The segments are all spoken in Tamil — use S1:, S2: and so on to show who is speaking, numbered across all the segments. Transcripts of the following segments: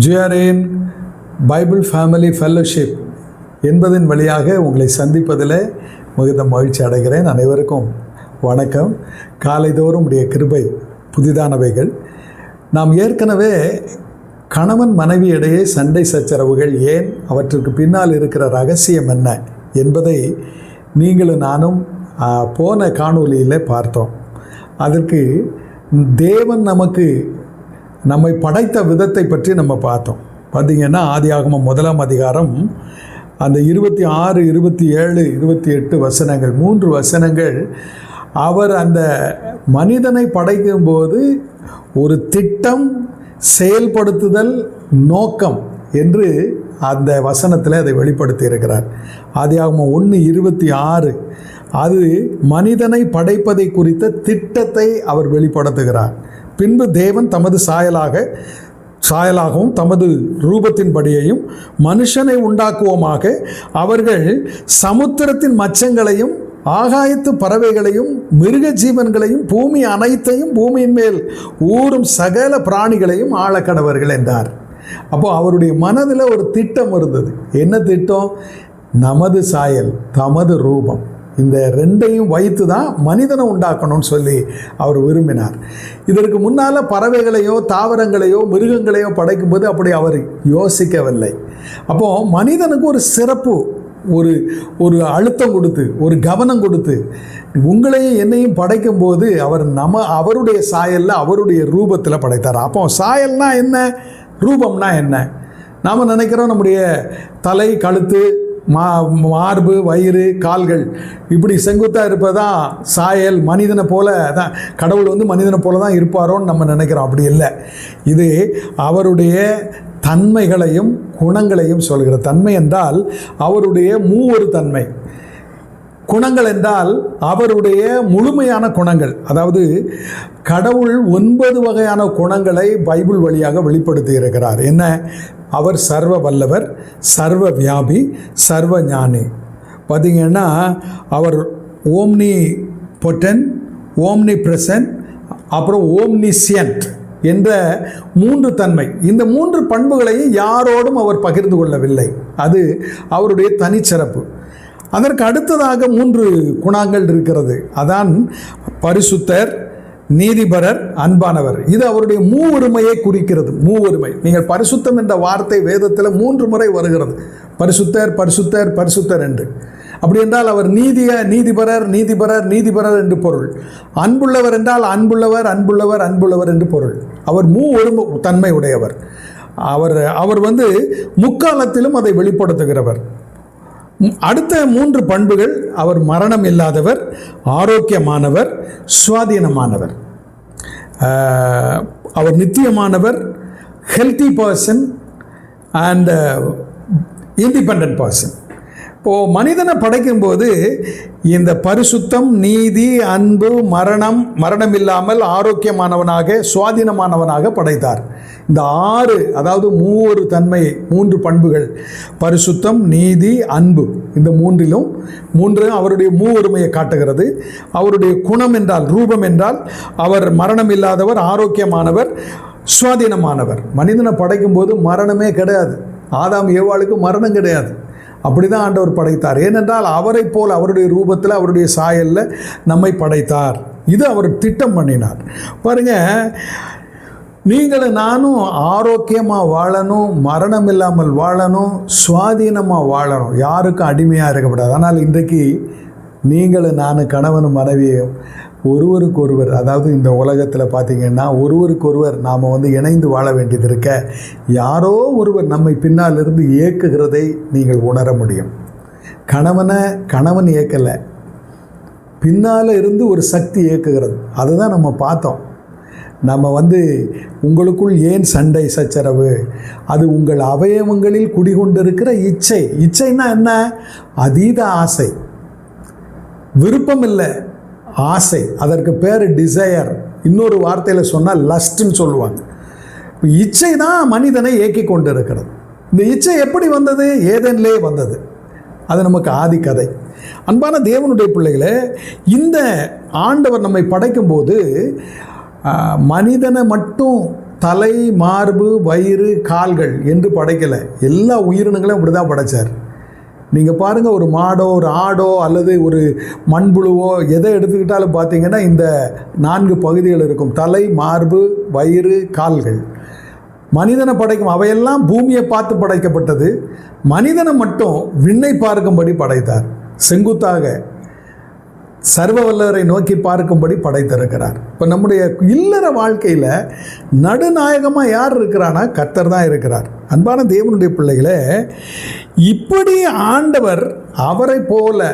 S1: ஜிஆர்ஏன் பைபிள் ஃபேமிலி ஃபெல்லோஷிப் என்பதன் வழியாக உங்களை சந்திப்பதில் மிகுந்த மகிழ்ச்சி அடைகிறேன். அனைவருக்கும் வணக்கம். காலைதோறும் உடைய கிருபை புதிதானவைகள். நாம் ஏற்கனவே கணவன் மனைவி இடையே சண்டை சச்சரவுகள் ஏன், அவற்றுக்கு பின்னால் இருக்கிற ரகசியம் என்ன என்பதை நீங்களும் நானும் போன காணொளியில் பார்த்தோம். அதற்கு தேவன் நம்மை படைத்த விதத்தை பற்றி நம்ம பார்த்தோம். பார்த்திங்கன்னா ஆதியாகமம் 1ஆம் அதிகாரம் அந்த 26, 27, 28 வசனங்கள், 3 வசனங்கள், அவர் அந்த மனிதனை படைக்கும்போது ஒரு திட்டம், செயல்படுத்துதல், நோக்கம் என்று அந்த வசனத்தில் அதை வெளிப்படுத்தி இருக்கிறார். ஆதியாகமம் 1:26 அது மனிதனை படைப்பதை குறித்த திட்டத்தை அவர் வெளிப்படுத்துகிறார். பின்பு தேவன் தமது சாயலாகவும் தமது ரூபத்தின்படியையும் மனுஷனை உண்டாக்குவோமாக, அவர்கள் சமுத்திரத்தின் மச்சங்களையும் ஆகாயத்து பறவைகளையும் மிருக ஜீவன்களையும் பூமி அனைத்தையும் பூமியின் மேல் ஊறும் சகல பிராணிகளையும் ஆளக்கடவர்கள் என்றார். அப்போ அவருடைய மனதில் ஒரு திட்டம் இருந்தது. என்ன திட்டம்? நமது சாயல், தமது ரூபம், இந்த ரெண்டையும் வைத்து தான் மனிதனை உண்டாக்கணும்னு சொல்லி அவர் விரும்பினார். இதற்கு முன்னால் பறவைகளையோ தாவரங்களையோ மிருகங்களையோ படைக்கும்போது அப்படி அவர் யோசிக்கவில்லை. அப்போது மனிதனுக்கு ஒரு சிறப்பு, ஒரு அழுத்தம் கொடுத்து, ஒரு கவனம் கொடுத்து, உங்களையும் என்னையும் படைக்கும்போது அவர் அவருடைய சாயலில், அவருடைய ரூபத்தில் படைத்தார். அப்போ சாயல்னா என்ன, ரூபம்னா என்ன? நாம் நினைக்கிறோம் நம்முடைய தலை, கழுத்து, மார்பு, வயிறு, கால்கள் இப்படி செங்குத்தாக இருப்பதான் சாயல், மனிதனை போல தான் கடவுள் மனிதனை போல தான் இருப்பாரோன்னு நம்ம நினைக்கிறோம். அப்படி இல்லை. இது அவருடைய தன்மைகளையும் குணங்களையும் சொல்கிற. தன்மை என்றால் அவருடைய மூவொரு தன்மை, குணங்கள் என்றால் அவருடைய முழுமையான குணங்கள். அதாவது கடவுள் 9 வகையான குணங்களை பைபிள் வழியாக வெளிப்படுத்தி இருக்கிறார். என்ன? அவர் சர்வ வல்லவர், சர்வ வியாபி, சர்வ ஞானி. பார்த்திங்கன்னா அவர் ஓம்னி பொட்டன், ஓம்னி பிரசன்ட், அப்புறம் ஓம்னிசியன்ட் என்ற 3 தன்மை. இந்த 3 பண்புகளையும் யாரோடும் அவர் பகிர்ந்து கொள்ளவில்லை. அது அவருடைய தனிச்சிறப்பு. அதற்கு அடுத்ததாக 3 குணங்கள் இருக்கிறது. அதான் பரிசுத்தர், நீதிபரர், அன்பானவர். இது அவருடைய மூவொருமையை குறிக்கிறது. மூவொருமை. நீங்கள் பரிசுத்தம் என்ற வார்த்தை வேதத்தில் 3 முறை வருகிறது. பரிசுத்தர், பரிசுத்தர், பரிசுத்தர் என்று. அப்படி என்றால் அவர் நீதிபரர், நீதிபரர், நீதிபரர் என்று பொருள். அன்புள்ளவர் என்றால் அன்புள்ளவர், அன்புள்ளவர், அன்புள்ளவர் என்று பொருள். அவர் மூவொரு தன்மை உடையவர். அவர் முக்காலத்திலும் அதை வெளிப்படுத்துகிறவர். அடுத்த 3 பண்புகள்: அவர் மரணம் இல்லாதவர், ஆரோக்கியமானவர், சுவாதீனமானவர். அவர் நித்தியமானவர், healthy person and independent person. இப்போது மனிதனை படைக்கும்போது இந்த பரிசுத்தம், நீதி, அன்பு, மரணம் இல்லாமல் ஆரோக்கியமானவனாக, சுவாதீனமானவனாக படைத்தார். இந்த 6, அதாவது மூவொரு தன்மை, 3 பண்புகள், பரிசுத்தம், நீதி, அன்பு, இந்த 3 அவருடைய மூவொருமையை காட்டுகிறது. அவருடைய குணம் என்றால், ரூபம் என்றால் அவர் மரணம் இல்லாதவர், ஆரோக்கியமானவர், சுவாதீனமானவர். மனிதனை படைக்கும்போது மரணமே கிடையாது. ஆதாம் ஏவாளுக்கு மரணம் கிடையாது. அப்படி தான் ஆண்டவர் படைத்தார். ஏனென்றால் அவரை போல், அவருடைய ரூபத்தில், அவருடைய சாயலில் நம்மை படைத்தார். இது அவர் திட்டம் பண்ணினார். பாருங்கள், நீங்களும் நானும் ஆரோக்கியமாக வாழணும், மரணம் இல்லாமல் வாழணும், சுவாதீனமாக வாழணும், யாருக்கும் அடிமையாக இருக்கக்கூடாது. ஆனால் இன்றைக்கு நீங்களும் நானும், கணவனும் மனைவியும் ஒருவருக்கொருவர், அதாவது இந்த உலகத்தில் பார்த்திங்கன்னா ஒருவருக்கொருவர் நாம் இணைந்து வாழ வேண்டியது இருக்க, யாரோ ஒருவர் நம்மை பின்னால் இருந்து இயக்குகிறதை நீங்கள் உணர முடியும். கணவன் இயக்கலை, பின்னால் இருந்து ஒரு சக்தி இயக்குகிறது. அதுதான் நம்ம பார்த்தோம். நம்ம உங்களுக்குள் ஏன் சண்டை சச்சரவு? அது உங்கள் அவயவங்களில் குடிகொண்டிருக்கிற இச்சை. இச்சைன்னா என்ன? அதீத ஆசை, விருப்பம் இல்லை, ஆசை. அதற்கு பேர் டிசையர். இன்னொரு வார்த்தையில் சொன்னால் லஸ்ட்ன்னு சொல்லுவாங்க. இச்சை தான் மனிதனை இயக்கி கொண்டு இருக்கிறது. இந்த இச்சை எப்படி வந்தது? ஏதேனிலே வந்தது. அது நமக்கு ஆதி கதை. அன்பான தேவனுடைய பிள்ளைகளே, இந்த ஆண்டவர் நம்மை படைக்கும்போது மனிதனை மட்டும் தலை, மார்பு, வயிறு, கால்கள் என்று படைக்கலை. எல்லா உயிரினங்களையும் இப்படி தான் படைத்தார். நீங்கள் பாருங்கள், ஒரு மாடோ ஒரு ஆடோ அல்லது ஒரு மண்புழுவோ எதை எடுத்துக்கிட்டாலும் பார்த்தீங்கன்னா இந்த 4 பகுதிகள் இருக்கும்: தலை, மார்பு, வயிறு, கால்கள். மனிதனை படைக்கும் அவையெல்லாம் பூமியை பார்த்து படைக்கப்பட்டது. மனிதனை மட்டும் விண்ணை பார்க்கும்படி படைத்தார். செங்குத்தாக சர்வ வல்லவரை நோக்கி பார்க்கும்படி படைத்திருக்கிறார். இப்போ நம்முடைய இல்லற வாழ்க்கையில் நடுநாயகமாக யார் இருக்கிறான்னா கர்த்தர் தான் இருக்கிறார். அன்பான தேவனுடைய பிள்ளைகளே, இப்படி ஆண்டவர் அவரை போல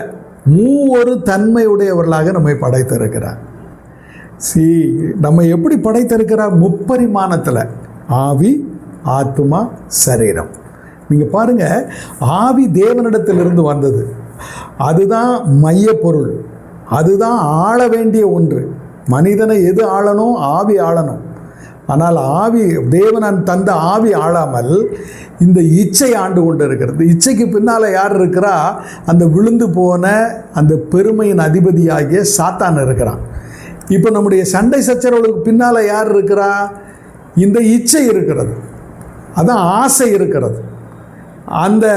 S1: மூவொரு தன்மையுடையவர்களாக நம்மை படைத்திருக்கிறார். நம்ம எப்படி படைத்திருக்கிறார்? முப்பரிமாணத்தில்: ஆவி, ஆத்துமா, சரீரம். நீங்கள் பாருங்கள், ஆவி தேவனிடத்திலிருந்து வந்தது. அதுதான் மையப்பொருள், அதுதான் ஆள வேண்டிய ஒன்று. மனிதனை எது ஆளணும்? ஆவி ஆளணும். ஆனால் ஆவி, தேவன் தந்த ஆவி ஆளாமல் இந்த இச்சை ஆண்டு கொண்டு இருக்கிறது. இச்சைக்கு பின்னால் யார் இருக்கிறா? அந்த விழுந்து போன அந்த பெருமையின் அதிபதியாகிய சாத்தான் இருக்கிறான். இப்போ நம்முடைய சண்டை சச்சரவுகளுக்கு பின்னால் யார் இருக்கிறா? இந்த இச்சை இருக்கிறது, அதான் ஆசை இருக்கிறது. அந்த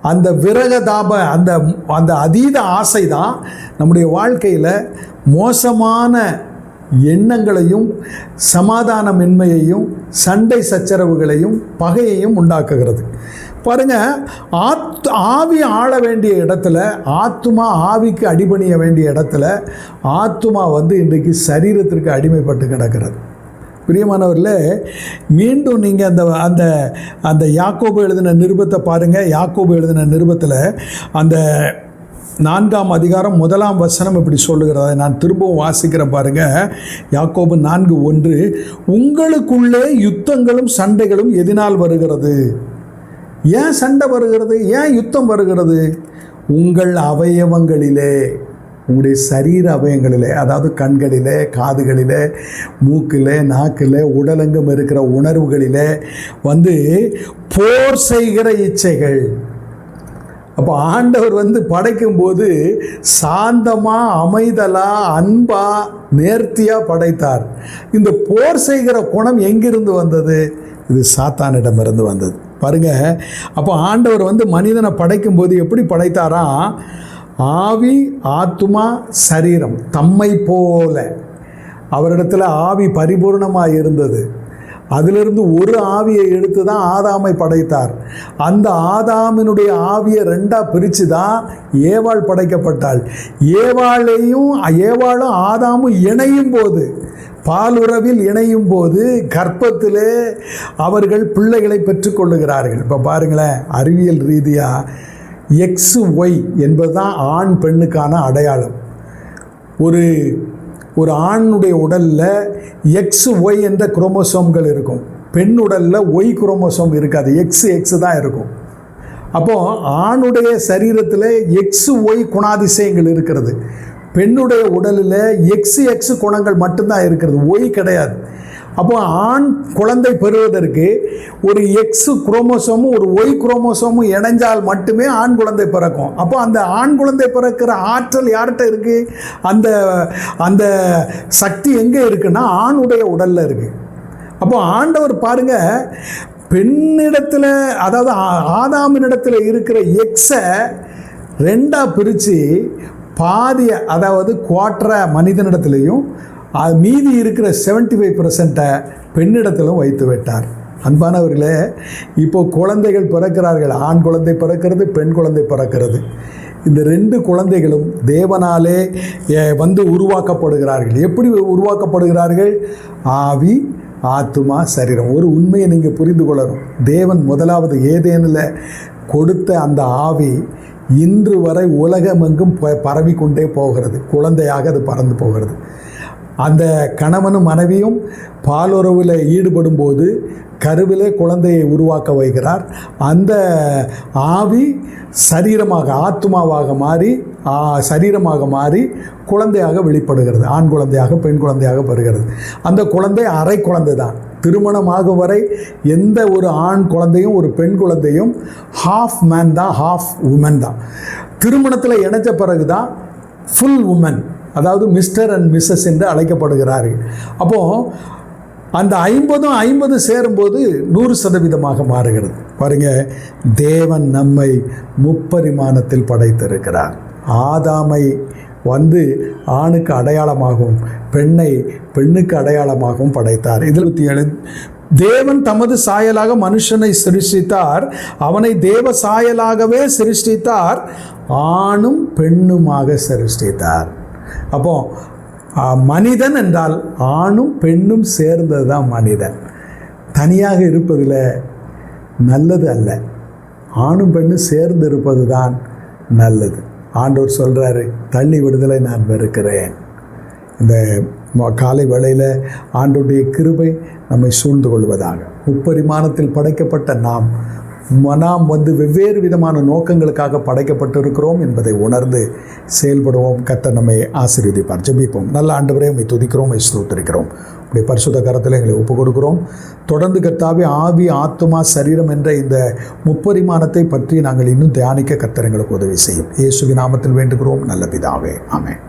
S1: அந்த விரகதாப அந்த அந்த அதீத ஆசை தான் நம்முடைய வாழ்க்கையில் மோசமான எண்ணங்களையும் சமாதானமின்மையையும் சண்டை சச்சரவுகளையும் பகையையும் உண்டாக்குகிறது. பாருங்கள், ஆவி ஆள வேண்டிய இடத்துல, ஆத்துமா ஆவிக்கு அடிபணிய வேண்டிய இடத்துல ஆத்துமா இன்றைக்கு சரீரத்திற்கு அடிமைப்பட்டு கிடக்கிறது. பிரியமானவர்களே, மீண்டும் நீங்கள் அந்த அந்த அந்த யாக்கோபு எழுதின நிருபத்தை பாருங்கள். யாக்கோபு எழுதின நிருபத்தில் அந்த 4ஆம் அதிகாரம் 1ஆம் வசனம் இப்படி சொல்லுகிறது. அதை நான் திரும்பவும் வாசிக்கிறேன் பாருங்கள். யாக்கோபு 4:1: உங்களுக்குள்ளே யுத்தங்களும் சண்டைகளும் எதனால் வருகிறது? ஏன் சண்டை வருகிறது? ஏன் யுத்தம் வருகிறது? உங்கள் அவயவங்களிலே, உங்களுடைய சரீர அவயங்களிலே, அதாவது கண்களிலே, காதுகளிலே, மூக்கிலே, நாக்கிலே, உடலெங்கும் இருக்கிற உணர்வுகளிலே போர் செய்கிற இச்சைகள். அப்போ ஆண்டவர் படைக்கும்போது சாந்தமாக, அமைதலாக, அன்பாக, நேர்த்தியாக படைத்தார். இந்த போர் செய்கிற குணம் எங்கிருந்து வந்தது? இது சாத்தானிடமிருந்து வந்தது. பாருங்க, அப்போ ஆண்டவர் மனிதனை படைக்கும்போது எப்படி படைத்தாராம்? ஆவி, ஆத்துமா, சரீரம் தம்மை போல. அவரிடத்தில் ஆவி பரிபூர்ணமாக இருந்தது. அதிலிருந்து ஒரு ஆவியை எடுத்து தான் ஆதாமை படைத்தார். அந்த ஆதாமினுடைய ஆவியை 2ஆக பிரித்து தான் ஏவாள் படைக்கப்பட்டாள். ஏவாளும் ஆதாமும் இணையும் போது, பாலுறவில் இணையும் போது கர்ப்பத்திலே அவர்கள் பிள்ளைகளை பெற்றுக்கொள்ளுகிறார்கள். இப்போ பாருங்களேன், அறிவியல் ரீதியாக XY என்பது தான் ஆண் பெண்ணுக்கான அடையாளம். ஒரு ஆணுடைய உடலில் XY என்ற குரோமோசோம்கள் இருக்கும். பெண் உடலில் Y குரோமோசோம் இருக்காது, XX தான் இருக்கும். அப்போது ஆணுடைய சரீரத்தில் XY குணாதிசயங்கள் இருக்கிறது. பெண்ணுடைய உடலில் XX குணங்கள் மட்டும்தான் இருக்கிறது, Y கிடையாது. அப்போ ஆண் குழந்தை பெறுவதற்கு ஒரு X குரோமோசோமும் ஒரு Y குரோமோசோமும் இணைஞ்சால் மட்டுமே ஆண் குழந்தை பிறக்கும். அப்போ அந்த ஆண் குழந்தை பிறக்கிற ஆற்றல் யார்கிட்ட இருக்குது? அந்த அந்த சக்தி எங்கே இருக்குன்னா ஆணுடைய உடலில் இருக்குது. அப்போ ஆண்டவர் பாருங்கள், பெண்ணிடத்தில், அதாவது ஆதாமினிடத்தில் இருக்கிற Xஐ 2ஆக பிரித்து பாதியை, அதாவது குவார்ட்டரை மனிதனிடத்துலையும் மீதி இருக்கிற 75% பெண்ணிடத்திலும் வைத்து விட்டார். அன்பானவர்களே, இப்போது குழந்தைகள் பிறக்கிறார்கள். ஆண் குழந்தை பிறக்கிறது, பெண் குழந்தை பிறக்கிறது. இந்த 2 குழந்தைகளும் தேவனாலே உருவாக்கப்படுகிறார்கள். எப்படி உருவாக்கப்படுகிறார்கள்? ஆவி, ஆத்துமா, சரீரம். ஒரு உண்மையை நீங்கள் புரிந்து கொள்ளணும். தேவன் முதலாவது ஏதேனில் கொடுத்த அந்த ஆவி இன்று வரை உலகமெங்கும் பரவி கொண்டே போகிறது. குழந்தையாக அது பறந்து போகிறது. அந்த கணவனும் மனைவியும் பாலுறவில் ஈடுபடும் போது கருவிலே குழந்தையை உருவாக்க வைக்கிறார். அந்த ஆவி சரீரமாக, ஆத்மாவாக மாறி, சரீரமாக மாறி குழந்தையாக வெளிப்படுகிறது. ஆண் குழந்தையாக, பெண் குழந்தையாக பெறுகிறது. அந்த குழந்தை அரை குழந்தை தான். திருமணமாகும் வரை எந்த ஒரு ஆண் குழந்தையும் ஒரு பெண் குழந்தையும் ஹாஃப் மேன் தான், ஹாஃப் உமன் தான். திருமணத்தில் இணைச்ச பிறகு தான் ஃபுல் உமன், அதாவது மிஸ்டர் அண்ட் மிஸ்ஸஸ் என்று அழைக்கப்படுகிறார்கள். அப்போது அந்த 50 சேரும்போது 100% மாறுகிறது. பாருங்க, தேவன் நம்மை முப்பரிமாணத்தில் படைத்திருக்கிறார். ஆதாமை ஆணுக்கு அடையாளமாகவும் பெண்ணை பெண்ணுக்கு அடையாளமாகவும் படைத்தார். 27 தேவன் தமது சாயலாக மனுஷனை சிருஷ்டித்தார், அவனை தேவ சாயலாகவே சிருஷ்டித்தார், ஆணும் பெண்ணுமாக சிருஷ்டித்தார். அப்போ மனிதன் என்றால் ஆணும் பெண்ணும் சேர்ந்தது தான் மனிதன். தனியாக இருப்பதில் நல்லது அல்ல, ஆணும் பெண்ணும் சேர்ந்து இருப்பது தான் நல்லது. ஆண்டவர் சொல்கிறாரு, தள்ளி விடுதலை நான் வெறுக்கிறேன். இந்த காலை வேளையில் ஆண்டவருடைய கிருபை நம்மை சூழ்ந்து கொள்வதாக. முப்பரிமாணத்தில் படைக்கப்பட்ட நாம் வெவ்வேறு விதமான நோக்கங்களுக்காக படைக்கப்பட்டிருக்கிறோம் என்பதை உணர்ந்து செயல்படுவோம். கர்த்தர் நம்மை ஆசீர்வதிப்பார். ஜெபிப்போம். நல்ல ஆண்டவரே, உம்மை துதிக்கிறோம், உம்மை ஸ்தோத்திரிக்கிறோம். உடைய பரிசுத்த கரத்தில் எங்களை ஒப்புக் கொடுக்கிறோம். தொடர்ந்து கர்த்தாவே, ஆவி ஆத்துமா சரீரம் என்ற இந்த முப்பரிமாணத்தை பற்றி நாங்கள் இன்னும் தியானிக்க கர்த்தர் எங்களுக்கு உதவி செய்யும். இயேசுவின் நாமத்தில் வேண்டுகிறோம் நல்ல பிதாவே, ஆமென்.